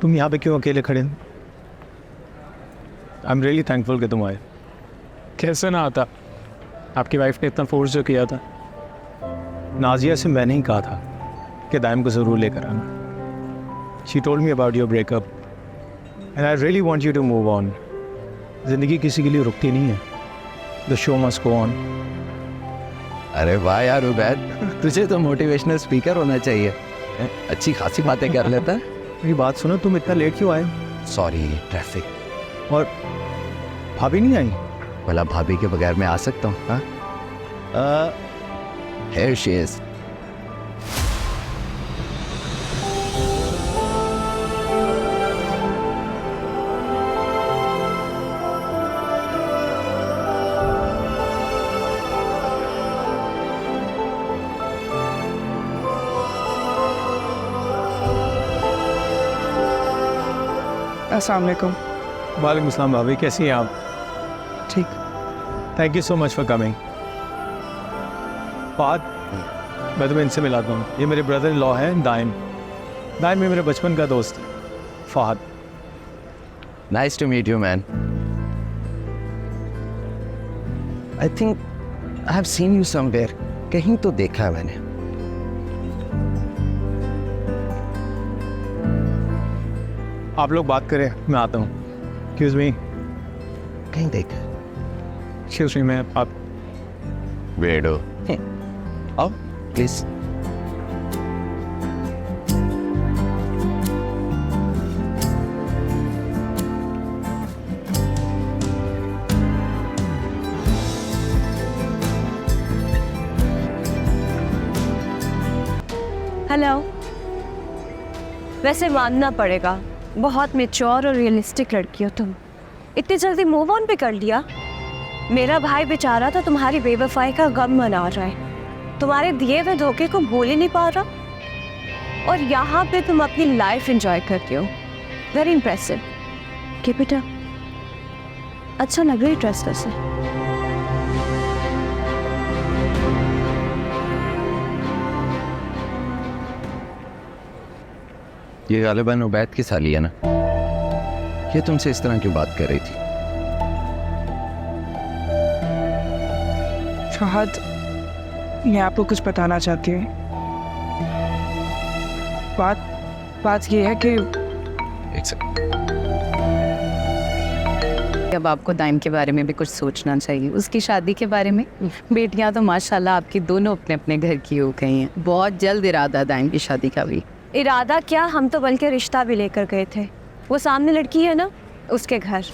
तुम यहाँ पे क्यों अकेले खड़े? आई एम रियली थैंकफुल कि तुम आए। कैसे ना आता, आपकी वाइफ ने इतना फोर्स जो किया था। नाजिया से मैंने ही कहा था कि दाइम को ज़रूर लेकर आना। She told me about your breakup and I really want you to move on. ज़िंदगी किसी के लिए रुकती नहीं है। The show must go on. अरे वाह यार उबैद, तुझे तो मोटिवेशनल स्पीकर होना चाहिए। अच्छी खासी बातें कर लेता है। मेरी बात सुनो, तुम इतना लेट क्यों आए? Sorry, traffic. और भाभी नहीं आई? भला भाभी के बगैर मैं आ सकता हूँ? हाँ, here she is. अस्सलाम वालेकुम। वालेकुम अस्सलाम भाभी, कैसी हैं आप? ठीक। Thank you so much for coming. बात मैं तुम्हें इनसे मिलाता हूँ। ये मेरे ब्रदर इन लॉ हैं दाइम। दाइम में मेरे बचपन का दोस्त है Fahad. Nice to meet you, man. I think I have seen you somewhere. कहीं तो देखा है मैंने। आप लोग बात करें, मैं आता हूँ। Excuse me. कहीं देखा। एक्सक्यूज मी, मैं आप वेडो। आओ प्लीज। हेलो। वैसे मानना पड़ेगा, बहुत मैच्योर और रियलिस्टिक लड़की हो तुम। इतनी जल्दी मूव ऑन भी कर लिया। मेरा भाई बेचारा तो तुम्हारी बेवफाई का गम मना रहा है, तुम्हारे दिए हुए धोखे को भूल ही नहीं पा रहा। और यहाँ पे तुम अपनी लाइफ एंजॉय करते हो। Very impressive. Keep it up. अच्छा लग रही ड्रेस वैसे। ये गालिबन उबैद की साली है ना? ये तुमसे इस तरह क्यों बात कर रही थी? फहद, मैं आपको कुछ बताना चाहती हूँ। बात ये है कि एक सेकंड। अब आपको दाइम के बारे में भी कुछ सोचना चाहिए, उसकी शादी के बारे में। बेटियां तो माशाल्लाह आपकी दोनों अपने अपने घर की हो गई हैं। बहुत जल्द इरादा दाइम की शादी का भी। इरादा क्या, हम तो बल्कि रिश्ता भी लेकर गए थे। वो सामने लड़की है ना, उसके घर।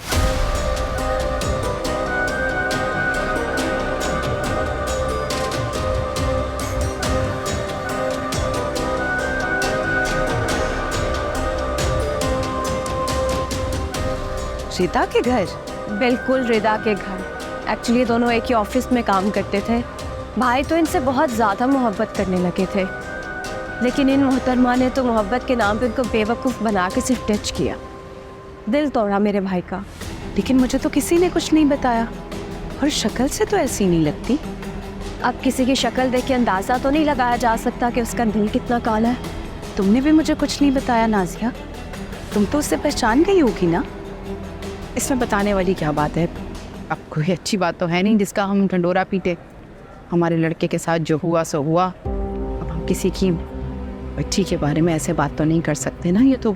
रिदा के घर? बिल्कुल रिदा के घर। एक्चुअली दोनों एक ही ऑफिस में काम करते थे। भाई तो इनसे बहुत ज़्यादा मोहब्बत करने लगे थे, लेकिन इन मोहतरमा ने तो मोहब्बत के नाम पे उनको बेवकूफ़ बना के सिर्फ टच किया। दिल तोड़ा मेरे भाई का। लेकिन मुझे तो किसी ने कुछ नहीं बताया, और शक्ल से तो ऐसी नहीं लगती। अब किसी की शक्ल देख के अंदाज़ा तो नहीं लगाया जा सकता कि उसका दिल कितना काला है। तुमने भी मुझे कुछ नहीं बताया नाजिया। तुम तो उससे पहचान गई होगी ना? इसमें बताने वाली क्या बात है? अब कोई अच्छी बात तो है नहीं जिसका हम ढंडोरा पीटे। हमारे लड़के के साथ जो हुआ सो हुआ। अब हम किसी की बच्ची के बारे में ऐसे बात तो नहीं कर सकते ना। ये तो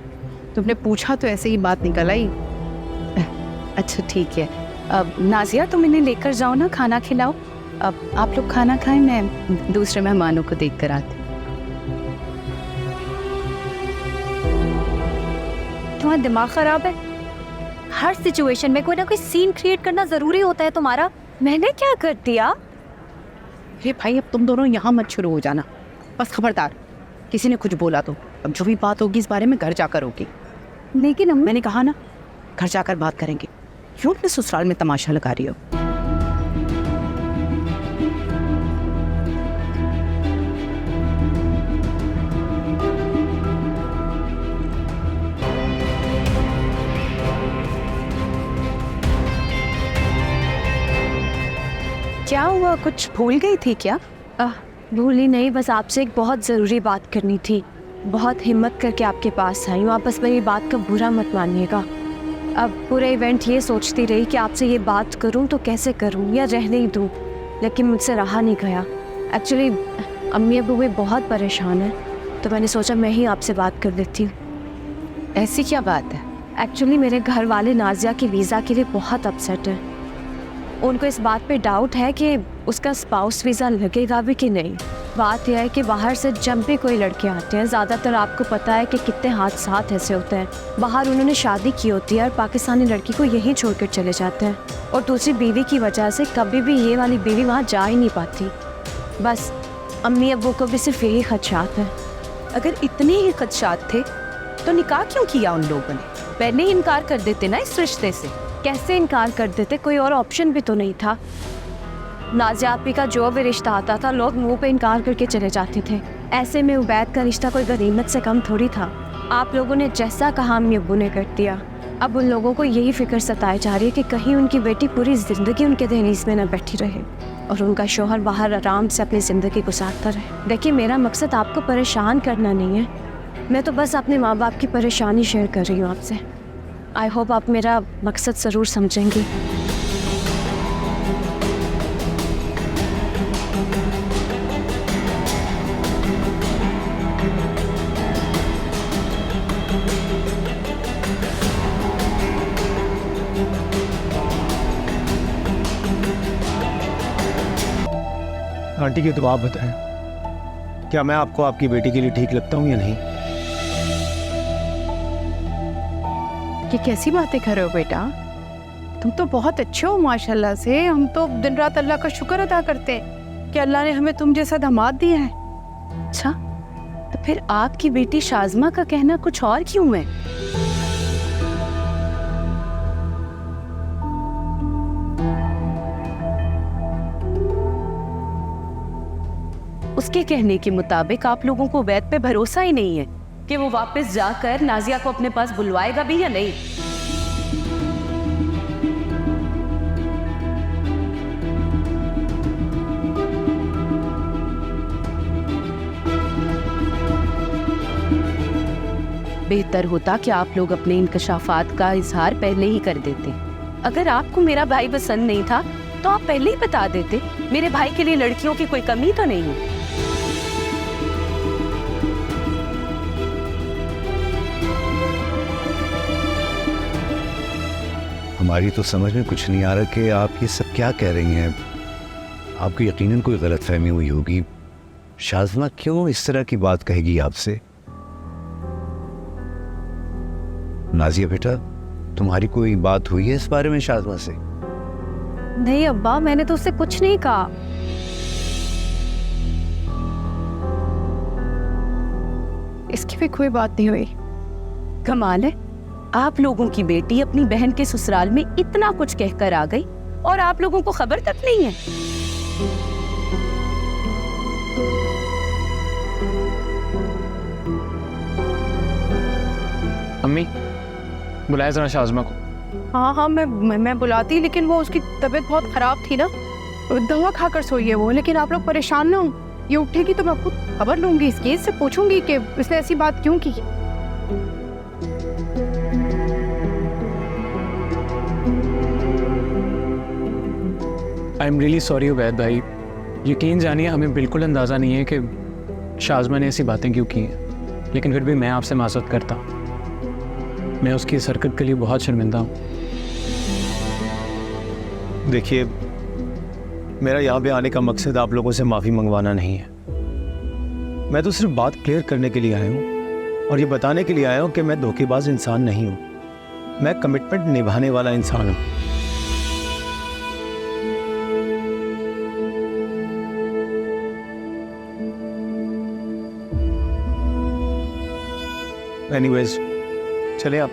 तुमने पूछा तो ऐसे ही बात निकल आई। अच्छा ठीक है। अब नाजिया तुम इन्हें लेकर जाओ ना, खाना खिलाओ। अब आप लोग खाना खाएं, मैं दूसरे मेहमानों को देख कर आती। तुम्हारा दिमाग ख़राब है? हर सिचुएशन में कोई ना कोई सीन क्रिएट करना ज़रूरी होता है तुम्हारा। मैंने क्या कर दिया? हे भाई, अब तुम दोनों यहाँ मत शुरू हो जाना, बस खबरदार। किसी ने कुछ बोला तो अब जो भी बात होगी इस बारे में घर जाकर होगी। लेकिन मैंने कहा ना, घर जाकर बात करेंगे। क्यों अपने ससुराल में तमाशा लगा रही हो? क्या हुआ, कुछ भूल गई थी क्या? भूली नहीं, बस आपसे एक बहुत ज़रूरी बात करनी थी। बहुत हिम्मत करके आपके पास आई हूँ। आप बस मेरी बात का बुरा मत मानिएगा। अब पूरा इवेंट ये सोचती रही कि आपसे ये बात करूँ तो कैसे करूँ या रहने ही दूँ, लेकिन मुझसे रहा नहीं गया। एक्चुअली अम्मी अबू भी बहुत परेशान हैं, तो मैंने सोचा मैं ही आपसे बात कर लेती हूँ। ऐसी क्या बात है? एक्चुअली मेरे घर वाले नाजिया के वीज़ा के लिए बहुत अपसेट हैं। उनको इस बात पे डाउट है कि उसका स्पाउस वीज़ा लगेगा भी कि नहीं। बात यह है कि बाहर से जब भी कोई लड़के आते हैं, ज़्यादातर आपको पता है कि कितने हादसात ऐसे होते हैं। बाहर उन्होंने शादी की होती है और पाकिस्तानी लड़की को यहीं छोड़कर चले जाते हैं, और दूसरी बीवी की वजह से कभी भी ये वाली बीवी वहाँ जा ही नहीं पाती। बस अम्मी अब्बू को भी सिर्फ यही खदशात है। अगर इतने ही खदशात थे तो निकाह क्यों किया उन लोगों ने? पहले ही इनकार कर देते ना इस रिश्ते से। कैसे इनकार कर देते, कोई और ऑप्शन भी तो नहीं था। नाज़िया आपी का जो भी रिश्ता आता था लोग मुंह पे इनकार करके चले जाते थे। ऐसे में उबैद का रिश्ता कोई गनीमत से कम थोड़ी था। आप लोगों ने जैसा कहा अम्मी अब्बू ने कर दिया। अब उन लोगों को यही फिक्र सताई जा रही है कि कहीं उनकी बेटी पूरी ज़िंदगी उनके दहलीज में न बैठी रहे और उनका शौहर बाहर आराम से अपनी ज़िंदगी गुजारता रहे। देखिए, मेरा मकसद आपको परेशान करना नहीं है, मैं तो बस अपने माँ बाप की परेशानी शेयर कर रही हूँ आपसे। आई होप आप मेरा मकसद ज़रूर समझेंगी। आंटी की तो आप बताएं, क्या मैं आपको आपकी बेटी के लिए ठीक लगता हूँ या नहीं? ये कैसी बातें कर रहे हो बेटा? तुम तो बहुत अच्छे हो माशाल्लाह से। हम तो दिन रात अल्लाह का शुक्र अदा करते हैं कि अल्लाह ने हमें तुम जैसा दामाद दिया है। अच्छा, तो फिर आपकी बेटी शाज़मा का कहना कुछ और क्यों है? उसके कहने के मुताबिक आप लोगों को वैद पे भरोसा ही नहीं है कि वो वापस जाकर नाजिया को अपने पास बुलवाएगा भी या नहीं। बेहतर होता कि आप लोग अपने इंकशाफात का इजहार पहले ही कर देते। अगर आपको मेरा भाई पसंद नहीं था तो आप पहले ही बता देते। मेरे भाई के लिए लड़कियों की कोई कमी तो नहीं है। हमारी तो समझ में कुछ नहीं आ रहा कि आप ये सब क्या कह रही हैं। आपको यकीनन कोई गलतफहमी हुई होगी। शाज़मा क्यों इस तरह की बात कहेगी आपसे? नाजिया बेटा, तुम्हारी कोई बात हुई है इस बारे में शाज़मा से? नहीं अब्बा, मैंने तो उससे कुछ नहीं कहा। इसकी भी कोई बात नहीं हुई। कमाल है, आप लोगों की बेटी अपनी बहन के ससुराल में इतना कुछ कहकर आ गई और आप लोगों को खबर तक नहीं है। अम्मी, बुलाया जरा शाज़मा को। हाँ, मैं बुलाती, लेकिन वो उसकी तबीयत बहुत खराब थी ना, दवा खाकर सोई है वो। लेकिन आप लोग परेशान ना हो, ये उठेगी तो मैं खुद खबर लूंगी इसकी, इससे पूछूंगी कि उसने ऐसी बात क्यों की। I am really sorry Ubaid भाई। यकीन जानिए, हमें बिल्कुल अंदाज़ा नहीं है कि शाज़मा ने ऐसी बातें क्यों की हैं, लेकिन फिर भी मैं आपसे माज़रत करता हूँ। मैं उसकी इस हरकत के लिए बहुत शर्मिंदा हूँ। देखिए, मेरा यहाँ पे आने का मकसद आप लोगों से माफ़ी मंगवाना नहीं है। मैं तो सिर्फ बात क्लियर करने के लिए आया हूँ और ये बताने के लिए आया हूँ कि मैं धोखेबाज इंसान नहीं हूँ। मैं कमिटमेंट निभाने वाला इंसान हूँ। एनीवेज, चले आप।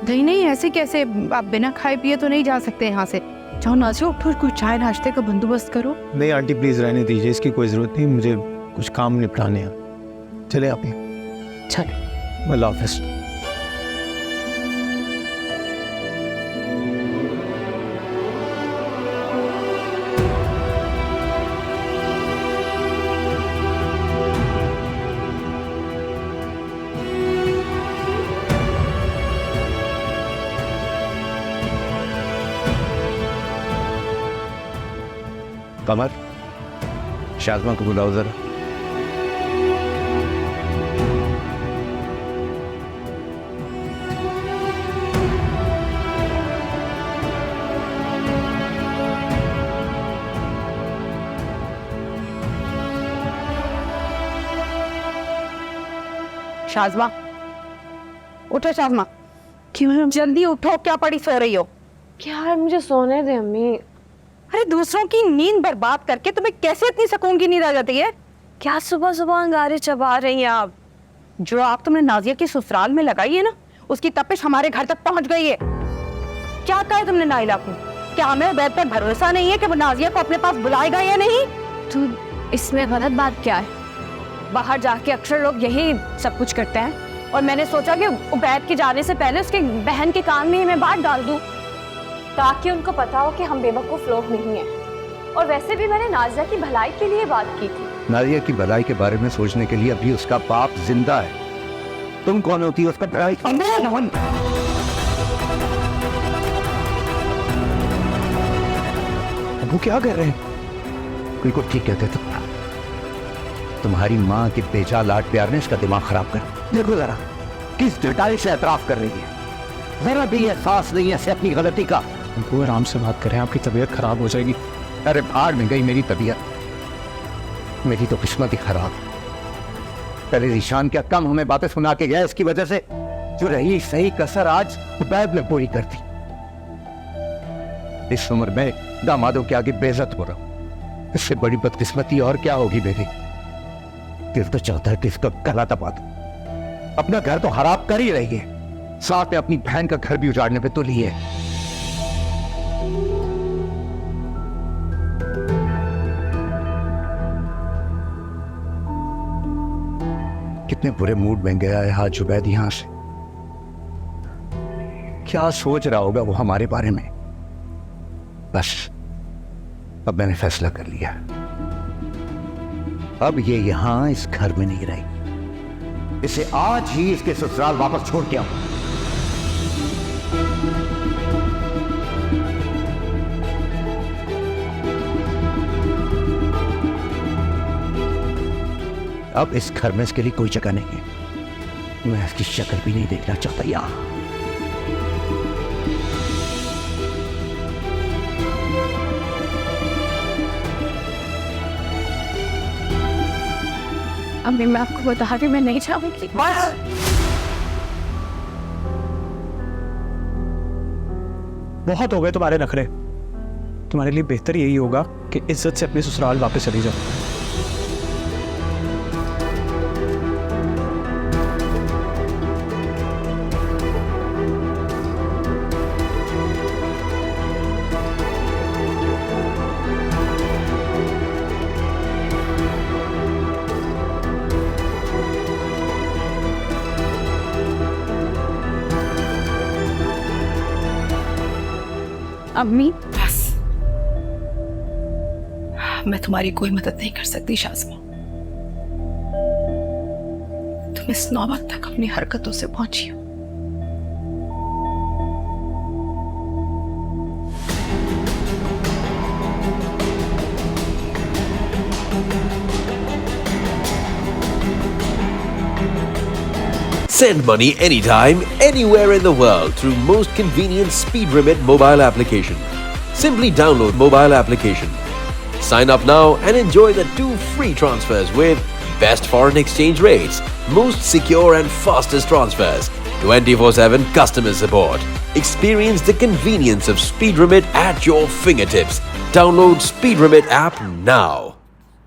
नहीं, ऐसे कैसे? आप बिना खाए पिए तो नहीं जा सकते यहाँ से। जाओ नाजिया, उठो, कोई चाय नाश्ते का बंदोबस्त करो। नहीं आंटी, प्लीज़ रहने दीजिए, इसकी कोई ज़रूरत नहीं। मुझे कुछ काम निपटाने हैं। चले आप। चलो, अल्लाह हाफ़िज़। कमर, शाज़मा को बुलाओ जरा। शाज़मा, उठो शाज़मा। क्यों? जल्दी उठो, क्या पड़ी सो रही हो? क्या है, मुझे सोने दे अम्मी। अरे दूसरों की नींद बर्बाद करके तुम्हें कैसे इतनी सुकून की नींद आ जाती है? क्या सुबह सुबह अंगारे चबा रही हैं आप? जो आग तुमने नाजिया की ससुराल में लगाई है ना, उसकी तपिश हमारे घर तक पहुंच गई है। क्या कहा है तुमने नाइला को? क्या हमें उबैद पर भरोसा नहीं है कि वो नाजिया को अपने पास बुलाएगा या नहीं? तो इसमें गलत बात क्या है? बाहर जाके अक्सर लोग यही सब कुछ करते हैं, और मैंने सोचा कि उबैद के जाने से पहले उसके बहन के कान में ही मैं बात डाल दूं, ताकि उनको पता हो कि हम बेवकूफ़ लोग नहीं हैं। और वैसे भी मैंने नाजिया की भलाई के लिए बात की थी। नाजिया की भलाई के बारे में सोचने के लिए अभी उसका बाप जिंदा है। तुम कौन होती हो उसका भलाई? वो क्या कर रहे हैं? बिल्कुल ठीक कहते तुम। तुम्हारी माँ के बेजा लाड प्यार ने इसका दिमाग खराब कर। देखो जरा किस ढटाई से एतराफ कर रही है, जरा भी एहसास नहीं है अपनी गलती का। वो आराम से बात करें, आपकी तबीयत खराब हो जाएगी। अरे भाड़ में गई मेरी तबीयत, मेरी तो किस्मत ही खराब। पहले ईशान क्या कम हमें बातें सुना के गया, इसकी वजह से जो रही सही कसर आज उबैद ने पूरी कर दी। इस उम्र में दामादों के आगे बेइज्जत हो रहा हूं, इससे बड़ी बदकिस्मती और क्या होगी मेरी। दिल तो चाहता है कि इसका गला दबा दूं। अपना घर तो खराब कर ही रही है, साथ में अपनी बहन का घर भी उजाड़ने पे तुली है। कितने बुरे मूड में गया है आज जुबैद यहां से। क्या सोच रहा होगा वो हमारे बारे में। बस अब मैंने फैसला कर लिया, अब ये यहां इस घर में नहीं रहेगी। इसे आज ही इसके ससुराल वापस छोड़ के आऊं। अब इस घर में इसके लिए कोई जगह नहीं है। मैं इसकी शक्ल भी नहीं देखना चाहता यहां। अम्मी मैं आपको बता रही, मैं नहीं चाहूंगी। बस बहुत हो गए तुम्हारे नखरे। तुम्हारे लिए बेहतर यही होगा कि इज्जत से अपने ससुराल वापस चली जाओ। अम्मी, बस मैं तुम्हारी कोई मदद नहीं कर सकती शाज़मा। तुम इस नौबत तक अपनी हरकतों से पहुंची हो। Send money anytime, anywhere in the world through most convenient SpeedRemit mobile application. Simply download mobile application. Sign up now and enjoy the 2 free transfers with best foreign exchange rates, most secure and fastest transfers, 24/7 customer support. Experience the convenience of SpeedRemit at your fingertips. Download SpeedRemit app now.